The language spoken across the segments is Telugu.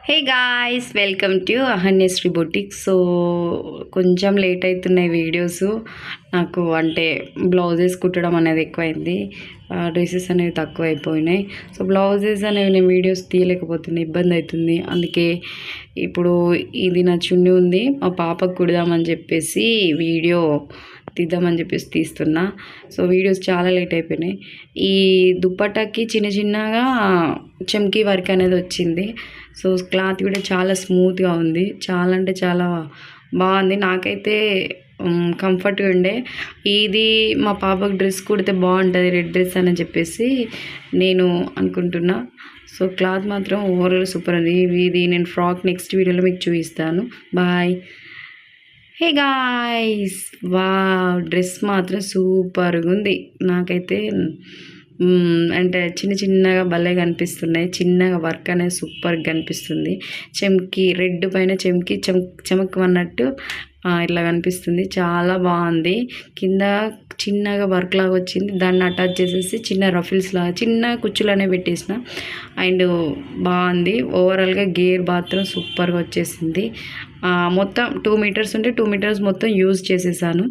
Hey guys, welcome to Ahanyashri boutique. So కొంచెం లేట్ అవుతున్నాయి వీడియోస్ నాకు, అంటే బ్లౌజెస్ కుట్టడం అనేది ఎక్కువైంది, డ్రెస్సెస్ అనేవి తక్కువ అయిపోయినాయి. సో బ్లౌజెస్ అనేవి నేను వీడియోస్ తీయలేకపోతున్నాయి, ఇబ్బంది అవుతుంది. అందుకే ఇప్పుడు ఇది నా చున్నీ ఉంది, మా పాపకు కుడదామని చెప్పేసి వీడియో తీద్దామని చెప్పేసి తీస్తున్నా. సో వీడియోస్ చాలా లేట్ అయిపోయినాయి. ఈ దుప్పటాకి చిన్న చిన్నగా చమ్కీ వర్క్ అనేది వచ్చింది. సో క్లాత్ కూడా చాలా స్మూత్గా ఉంది, చాలా అంటే చాలా బాగుంది. నాకైతే కంఫర్ట్గా ఉండే. ఇది మా పాపకు డ్రెస్ కుడితే బాగుంటుంది, రెడ్ డ్రెస్ అని చెప్పేసి నేను అనుకుంటున్నా. సో క్లాత్ మాత్రం ఓవరాల్ సూపర్ ఉంది. ఇది నేను ఫ్రాక్ నెక్స్ట్ వీడియోలో మీకు చూపిస్తాను. బాయ్. హే గాయ్స్, వా డ్రెస్ మాత్రం సూపర్గా ఉంది. నాకైతే అంటే చిన్న చిన్నగా భలే కనిపిస్తున్నాయి. చిన్నగా వర్క్ అనేది సూపర్గా కనిపిస్తుంది. చెమ్కి రెడ్ పైన చెమ్కి చెమక్ ఇట్లా కనిపిస్తుంది, చాలా బాగుంది. కింద చిన్నగా వర్క్ లాగా వచ్చింది, దాన్ని అటాచ్ చేసేసి చిన్న రఫిల్స్ లాగా చిన్న కుచ్చులు అనేవి పెట్టేసిన. అండ్ బాగుంది. ఓవరాల్గా గేర్ మాత్రం సూపర్గా వచ్చేసింది. మొత్తం 2 మీటర్స్ ఉంటే 2 మీటర్స్ మొత్తం యూజ్ చేసేసాను.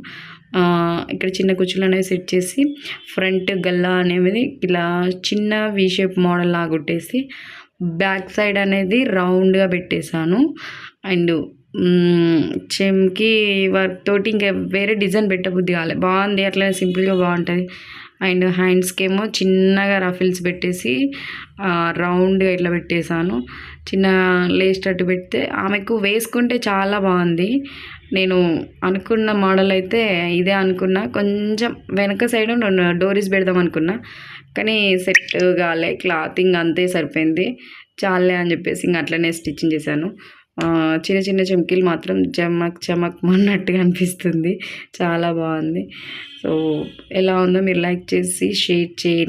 ఇక్కడ చిన్న కుచ్చులు అనేవి సెట్ చేసి ఫ్రంట్ గల్లా అనేది ఇలా చిన్న వీ షేప్ మోడల్ లాగా కొట్టేసి బ్యాక్ సైడ్ అనేది రౌండ్గా పెట్టేశాను. అండ్ చెమ్కి వర్క్ తోటి ఇంకా వేరే డిజైన్ పెట్టబుద్ధి కాలే, బాగుంది అట్లా సింపుల్గా బాగుంటుంది. అండ్ హ్యాండ్స్కి ఏమో చిన్నగా రఫిల్స్ పెట్టేసి రౌండ్గా ఇట్లా పెట్టేశాను. చిన్న లేస్ టట్టు పెడితే ఆమెకు వేసుకుంటే చాలా బాగుంది. నేను అనుకున్న మోడల్ అయితే ఇదే అనుకున్నా. కొంచెం వెనక సైడ్ డోరీస్ పెడదాం అనుకున్నా, కానీ సెట్ కాలే, క్లాతింగ్ అంతే సరిపోయింది. చాలే అని చెప్పేసి ఇంక అట్లనే స్టిచ్చింగ్ చేశాను. చిన్న చిన్న చెమ్కీలు మాత్రం చమక్ అన్నట్టుగా అనిపిస్తుంది, చాలా బాగుంది. సో ఎలా ఉందో మీరు లైక్ చేసి షేర్ చేయండి.